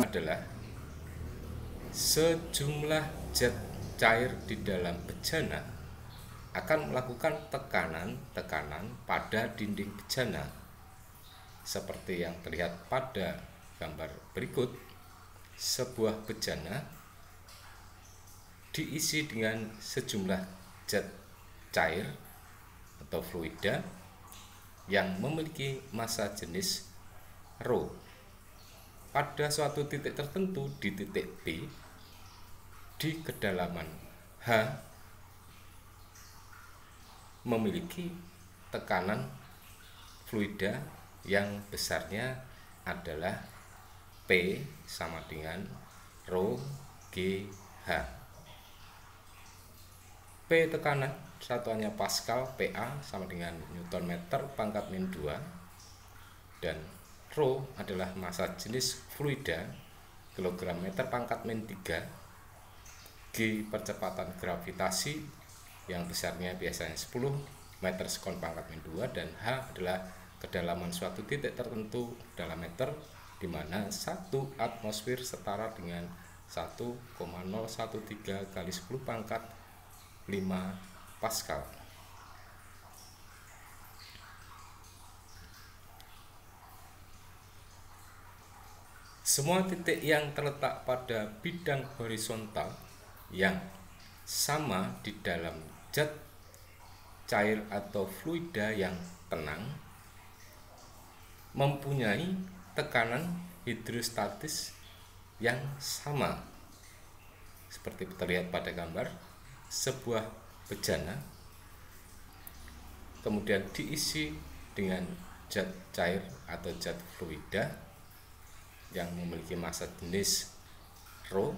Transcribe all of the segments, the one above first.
Adalah sejumlah zat cair di dalam bejana akan melakukan tekanan pada dinding bejana seperti yang terlihat pada gambar berikut. Sebuah bejana diisi dengan sejumlah zat cair atau fluida yang memiliki massa jenis ρ. Pada suatu titik tertentu di titik P di kedalaman H memiliki tekanan fluida yang besarnya adalah P sama dengan ρ GH. P tekanan satuannya Pascal, PA sama dengan Newton meter pangkat min 2, dan ρ adalah massa jenis fluida kilogram meter pangkat min 3, G percepatan gravitasi yang besarnya biasanya 10 meter sekon pangkat min 2, dan H adalah kedalaman suatu titik tertentu dalam meter, di mana 1 atmosfer setara dengan 1,013 kali 10 pangkat 5 Pascal. Semua titik yang terletak pada bidang horizontal yang sama di dalam zat cair atau fluida yang tenang mempunyai tekanan hidrostatis yang sama. Seperti terlihat pada gambar, sebuah bejana kemudian diisi dengan zat cair atau zat fluida yang memiliki massa jenis ρ.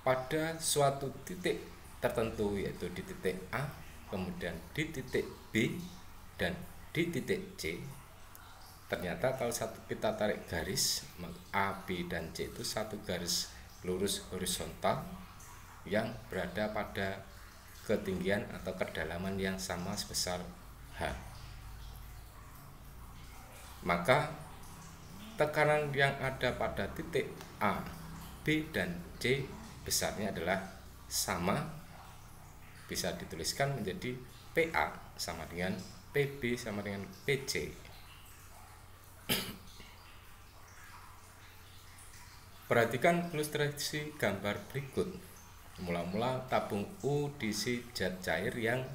Pada suatu titik tertentu, yaitu di titik A, kemudian di titik B, dan di titik C. Ternyata kalau kita tarik garis A, B, dan C itu satu garis lurus horizontal yang berada pada ketinggian atau kedalaman yang sama sebesar H. Maka tekanan yang ada pada titik A, B, dan C besarnya adalah sama, bisa dituliskan menjadi PA sama dengan PB sama dengan PC. Perhatikan ilustrasi gambar berikut. Mula-mula tabung U diisi zat cair yang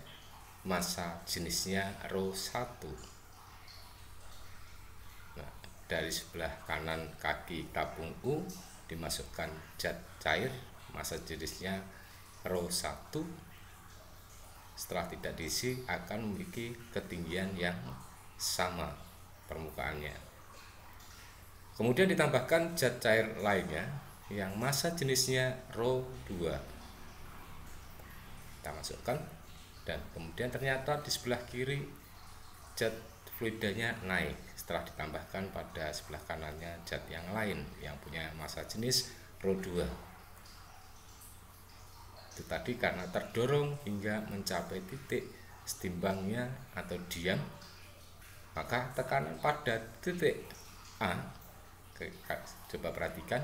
massa jenisnya ρ1. Nah, dari sebelah kanan kaki tabung U dimasukkan zat cair massa jenisnya ρ1. Setelah tidak diisi akan memiliki ketinggian yang sama permukaannya. Kemudian ditambahkan zat cair lainnya yang massa jenisnya ρ2. Kita masukkan, dan kemudian ternyata di sebelah kiri zat fluidanya naik setelah ditambahkan pada sebelah kanannya zat yang lain yang punya massa jenis ρ2. Itu tadi karena terdorong hingga mencapai titik setimbangnya atau diam, maka tekanan pada titik A, coba perhatikan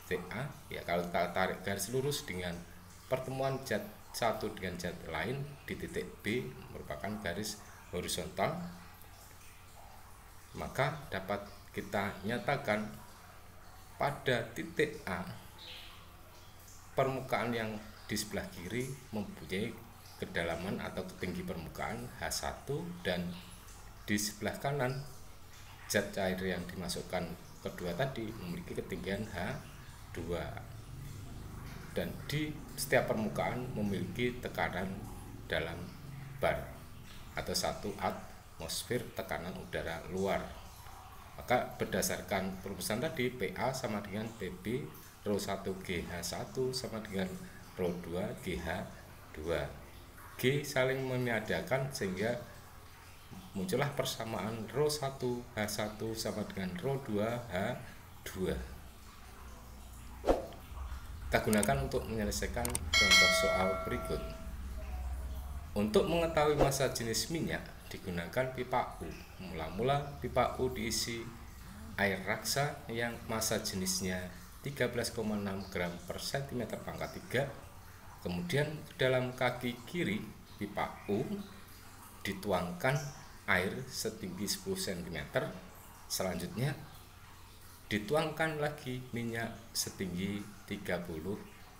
titik A, ya kalau kita tarik garis lurus dengan pertemuan zat satu dengan zat lain di titik B merupakan garis horizontal, maka dapat kita nyatakan pada titik A permukaan yang di sebelah kiri mempunyai kedalaman atau ketinggi permukaan H1, dan di sebelah kanan zat cair yang dimasukkan kedua tadi memiliki ketinggian H2, dan di setiap permukaan memiliki tekanan dalam bar atau 1 atmosfer tekanan udara luar. Maka berdasarkan perumusan tadi, PA sama dengan PB, ρ1 GH1 sama dengan ρ2 GH2. G saling meniadakan sehingga muncullah persamaan Rho 1 H1 sama dengan Rho 2 H2. Kita gunakan untuk menyelesaikan contoh soal berikut. Untuk mengetahui massa jenis minyak digunakan pipa U. Mula-mula pipa U diisi air raksa yang massa jenisnya 13,6 gram per cm pangkat 3. Kemudian dalam kaki kiri pipa U dituangkan air setinggi 10 cm. Selanjutnya dituangkan lagi minyak setinggi 30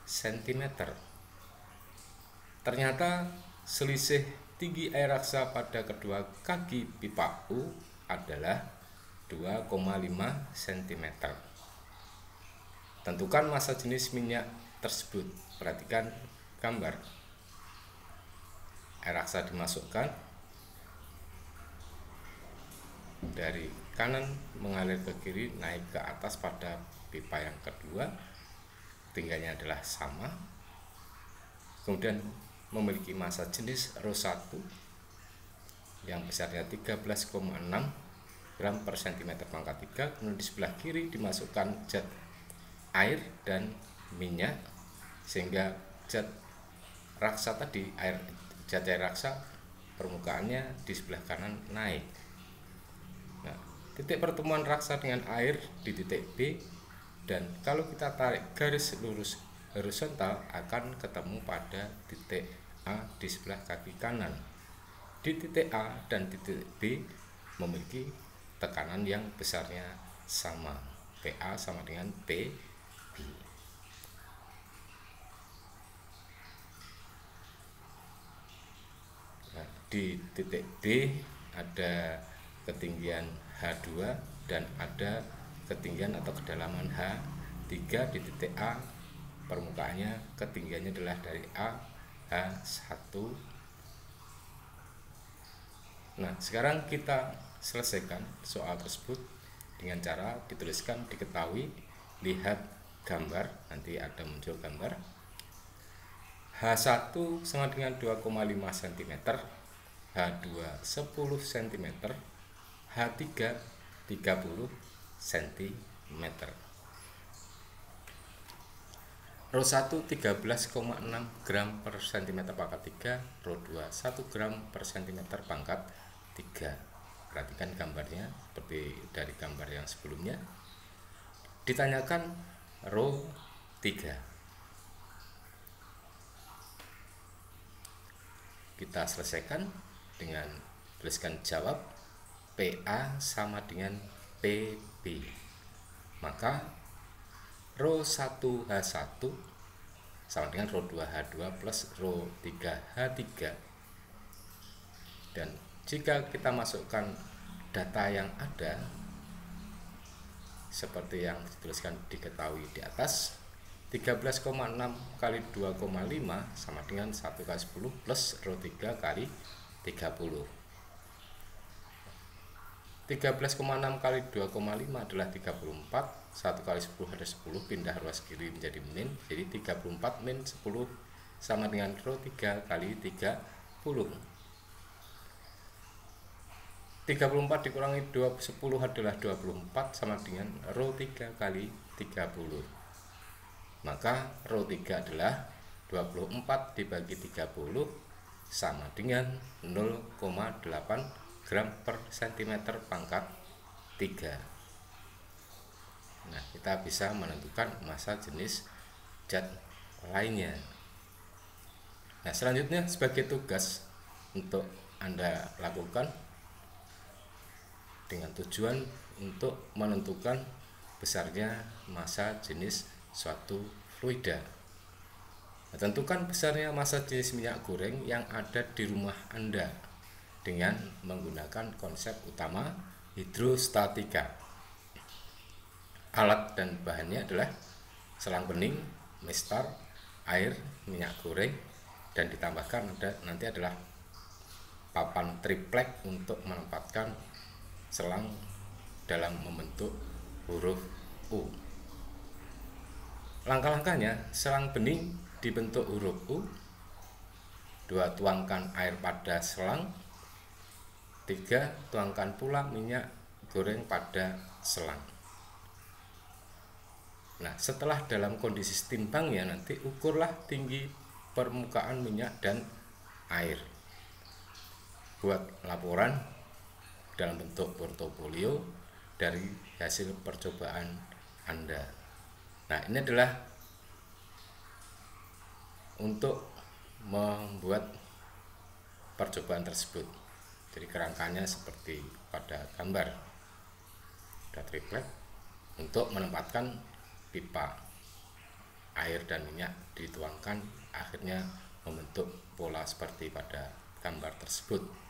cm. Ternyata selisih tinggi air raksa pada kedua kaki pipa U adalah 2,5 cm. Tentukan massa jenis minyak tersebut. Perhatikan gambar. Air raksa dimasukkan dari kanan mengalir ke kiri, naik ke atas pada pipa yang kedua. Ketinggiannya adalah sama. Kemudian memiliki massa jenis Rho 1 yang besarnya 13,6 gram per cm pangkat 3. Kemudian di sebelah kiri dimasukkan zat air dan minyak, sehingga zat raksa tadi, zat air raksa permukaannya di sebelah kanan naik. Nah, titik pertemuan raksa dengan air di titik B, dan kalau kita tarik garis lurus horizontal akan ketemu pada titik A di sebelah kaki kanan. Di titik A dan titik B memiliki tekanan yang besarnya sama, PA sama dengan PB. Nah, di titik B ada ketinggian H2 dan ada ketinggian atau kedalaman H3. Di titik A permukaannya ketinggiannya adalah dari A H1. Nah, sekarang kita selesaikan soal tersebut dengan cara dituliskan, diketahui, lihat gambar, nanti ada muncul gambar. H1 sama dengan 2,5 cm, H2 10 cm, H3 30 cm. Rho 1 13,6 gram per cm pangkat 3, Rho 2 1 gram per cm pangkat 3. Perhatikan gambarnya seperti dari gambar yang sebelumnya. Ditanyakan Rho 3. Kita selesaikan dengan tuliskan jawab. PA sama dengan PB. Maka Rho 1 H1 sama dengan Rho 2 H2 plus Rho 3 H3. Dan jika kita masukkan data yang ada seperti yang dituliskan diketahui di atas, 13,6 kali 2,5 sama dengan 1 kali 10 plus Rho 3 kali 30. 13,6 kali 2,5 adalah 34. 1 kali 10 ada 10, pindah ruas kiri menjadi min, jadi 34 min 10 sama dengan Rho 3 kali 30. 34 dikurangi 10 adalah 24 sama dengan Rho 3 kali 30. Maka Rho 3 adalah 24 dibagi 30 sama dengan 0,8 gram per cm pangkat 3. Nah, kita bisa menentukan massa jenis zat lainnya. Nah, selanjutnya sebagai tugas untuk Anda lakukan dengan tujuan untuk menentukan besarnya massa jenis suatu fluida. Nah, tentukan besarnya massa jenis minyak goreng yang ada di rumah Anda dengan menggunakan konsep utama hidrostatika. Alat dan bahannya adalah selang bening, mistar, air, minyak goreng, dan ditambahkan nanti adalah papan triplek untuk menempatkan selang dalam membentuk huruf U. Langkah-langkahnya, selang bening dibentuk huruf U. 2. Tuangkan air pada selang. Tiga, tuangkan pula minyak goreng pada selang. Nah, setelah dalam kondisi setimbang ya, nanti ukurlah tinggi permukaan minyak dan air. Buat laporan dalam bentuk portofolio dari hasil percobaan Anda. Nah, ini adalah untuk membuat percobaan tersebut. Jadi kerangkanya seperti pada gambar, ada triplek untuk menempatkan pipa air dan minyak dituangkan, akhirnya membentuk pola seperti pada gambar tersebut.